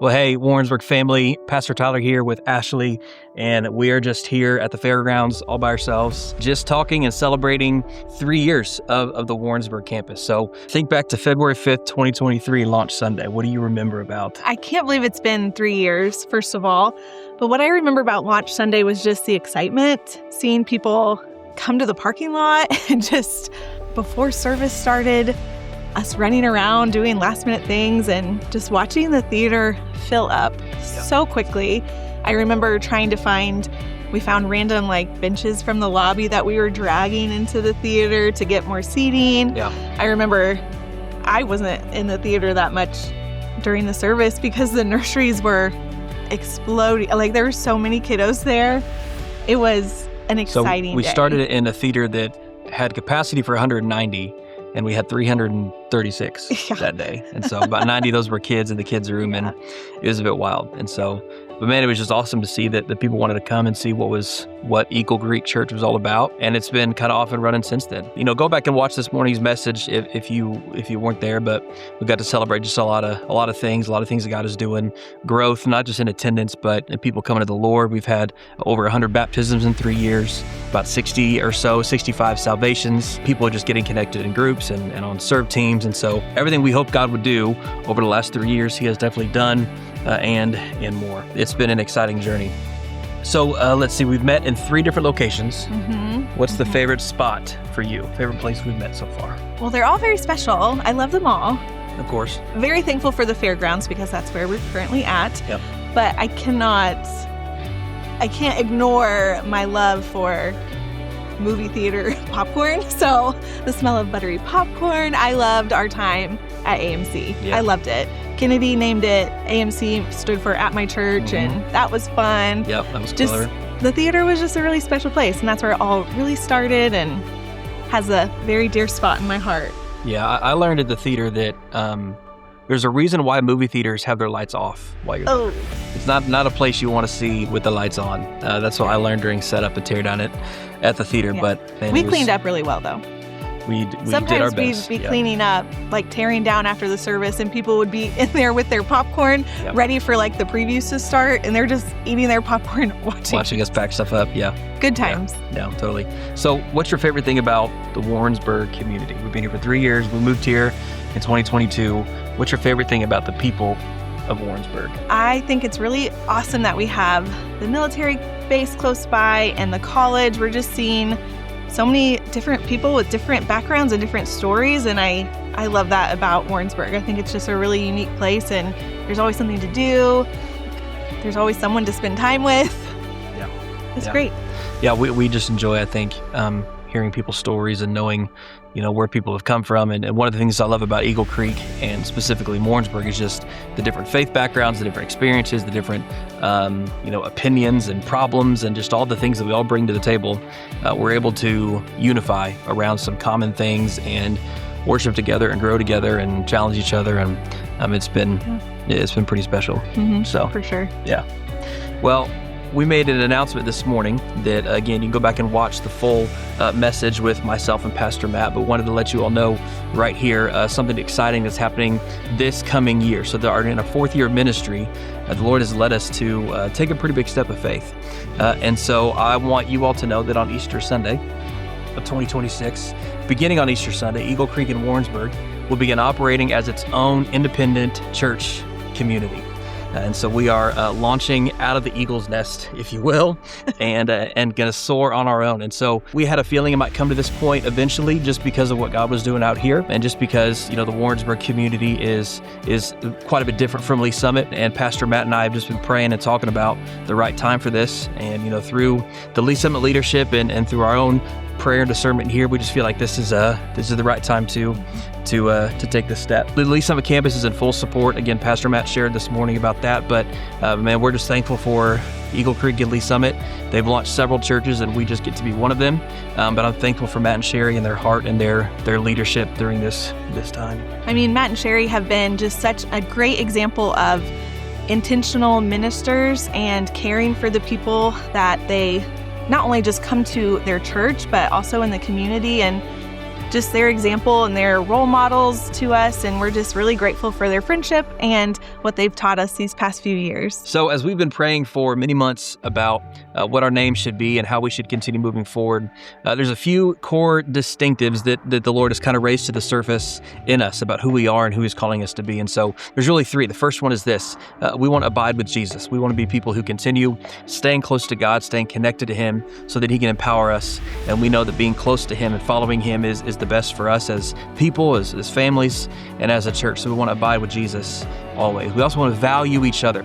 Well, hey, Warrensburg family, Pastor Tyler here with Ashley, and we are just here at the fairgrounds all by ourselves, just talking and celebrating 3 years of the Warrensburg campus. So think back to February 5th, 2023, launch Sunday. What do you remember about? I can't believe it's been 3 years, first of all. But what I remember about launch Sunday was just the excitement, seeing people come to the parking lot and just before service started, us running around doing last minute things and just watching the theater fill up so quickly. I remember we found random benches from the lobby that we were dragging into the theater to get more seating. Yeah. I remember I wasn't in the theater that much during the service because the nurseries were exploding. There were so many kiddos there. It was an exciting day. We day. started it in a theater that had capacity for 190. And we had 336 that day. And so about 90 of those were kids in the kids' room, and it was a bit wild. And so, but man, it was just awesome to see that the people wanted to come and see what Eagle Creek Church was all about. And it's been kind of off and running since then. Go back and watch this morning's message if you weren't there, but we got to celebrate just a lot of things that God is doing. Growth, not just in attendance, but in people coming to the Lord. We've had over 100 baptisms in 3 years, about 65 salvations, people just getting connected in groups and on serve teams. And so everything we hoped God would do over the last 3 years, He has definitely done and more. It's been an exciting journey. So let's see, we've met in 3 different locations. What's the favorite spot for you? Favorite place we've met so far? Well, they're all very special. I love them all. Of course. Very thankful for the fairgrounds because that's where we're currently at. Yep. But I can't ignore my love for movie theater popcorn. So the smell of buttery popcorn. I loved our time at AMC. Yeah. I loved it. Kennedy named it AMC, stood for At My Church, and that was fun. Yep, that was clever. The theater was just a really special place, and that's where it all really started and has a very dear spot in my heart. Yeah, I learned at the theater that there's a reason why movie theaters have their lights off while you're there. It's not a place you want to see with the lights on. That's what I learned during setup and tear down at the theater. Yeah. But man, we cleaned up really well, though. We did our best. Sometimes we'd be cleaning up, tearing down after the service, and people would be in there with their popcorn, ready for the previews to start, and they're just eating their popcorn, watching us pack stuff up. Yeah. Good times. Yeah, totally. So what's your favorite thing about the Warrensburg community? We've been here for 3 years. We moved here in 2022. What's your favorite thing about the people of Warrensburg? I think it's really awesome that we have the military base close by and the college. We're just seeing so many different people with different backgrounds and different stories, and I love that about Warrensburg. I think it's just a really unique place, and there's always something to do. There's always someone to spend time with. Yeah. It's great. Yeah, we just enjoy, I think, hearing people's stories and knowing, where people have come from. And one of the things I love about Eagle Creek and specifically Warrensburg is just the different faith backgrounds, the different experiences, the different, opinions and problems, and just all the things that we all bring to the table. We're able to unify around some common things and worship together and grow together and challenge each other. And it's been pretty special. So for sure. Yeah. Well, we made an announcement this morning that, again, you can go back and watch the full message with myself and Pastor Matt, but wanted to let you all know right here something exciting that's happening this coming year. So they are in a 4th year of ministry. The Lord has led us to take a pretty big step of faith. And so I want you all to know that on Easter Sunday of 2026, beginning on Easter Sunday, Eagle Creek and Warrensburg will begin operating as its own independent church community. And so we are launching out of the eagle's nest, if you will, and going to soar on our own. And so we had a feeling it might come to this point eventually, just because of what God was doing out here, and just because the Warrensburg community is quite a bit different from Lee Summit. And Pastor Matt and I have just been praying and talking about the right time for this. And through the Lee Summit leadership and through our own prayer and discernment here, we just feel like this is the right time to take this step. The Lee Summit campus is in full support. Again, Pastor Matt shared this morning about that, but man, we're just thankful for Eagle Creek and Lee Summit. They've launched several churches, and we just get to be one of them. But I'm thankful for Matt and Sherry and their heart and their leadership during this time. I mean, Matt and Sherry have been just such a great example of intentional ministers and caring for the people that they not only just come to their church, but also in the community. And just their example and their role models to us. And we're just really grateful for their friendship and what they've taught us these past few years. So as we've been praying for many months about what our name should be and how we should continue moving forward, there's a few core distinctives that the Lord has kind of raised to the surface in us about who we are and who He's calling us to be. And so there's really three. The first one is this. We want to abide with Jesus. We want to be people who continue staying close to God, staying connected to Him so that He can empower us. And we know that being close to Him and following Him is the best for us as people, as families, and as a church. So we want to abide with Jesus always. We also want to value each other.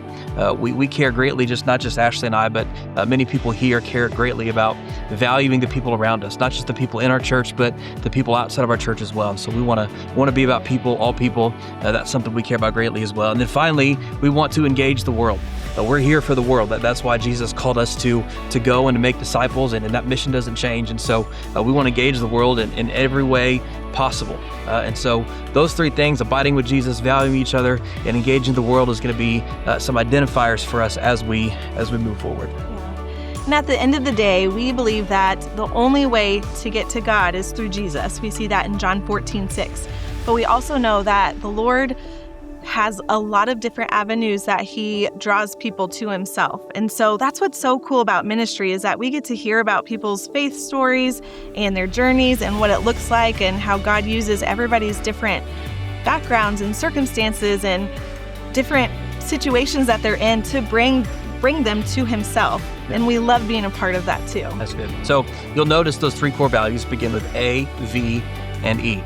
We care greatly, not just Ashley and I, but many people here care greatly about valuing the people around us, not just the people in our church, but the people outside of our church as well. And so we want to be about people, all people. That's something we care about greatly as well. And then finally, we want to engage the world. We're here for the world. That's why Jesus called us to go and to make disciples, and that mission doesn't change. And so we want to engage the world in every way possible. And so those three things, abiding with Jesus, valuing each other, and engaging the world, is going to be some identifiers for us as we move forward. And at the end of the day, we believe that the only way to get to God is through Jesus. We see that in John 14:6. But we also know that the Lord has a lot of different avenues that He draws people to Himself. And so that's what's so cool about ministry, is that we get to hear about people's faith stories and their journeys and what it looks like and how God uses everybody's different backgrounds and circumstances and different situations that they're in to bring them to Himself. And we love being a part of that too. That's good. So you'll notice those three core values begin with A, V, and E.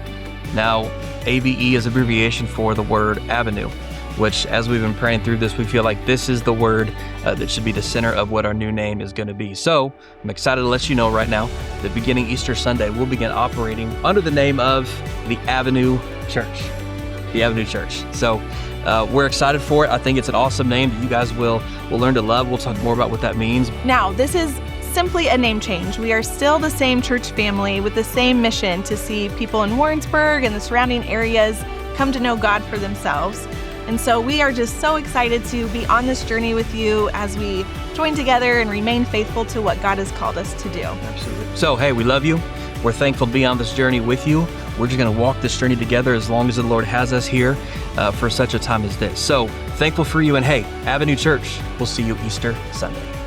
Now, AVE is abbreviation for the word avenue, which, as we've been praying through this, we feel like this is the word that should be the center of what our new name is going to be. So I'm excited to let you know right now that beginning Easter Sunday, we'll begin operating under the name of the Avenue Church. The Avenue Church. So we're excited for it. I think it's an awesome name that you guys will learn to love. We'll talk more about what that means. Now, this is simply a name change. We are still the same church family with the same mission to see people in Warrensburg and the surrounding areas come to know God for themselves. And so we are just so excited to be on this journey with you as we join together and remain faithful to what God has called us to do. Absolutely. So, hey, we love you. We're thankful to be on this journey with you. We're just going to walk this journey together as long as the Lord has us here for such a time as this. So, thankful for you. And hey, Avenue Church, we'll see you Easter Sunday.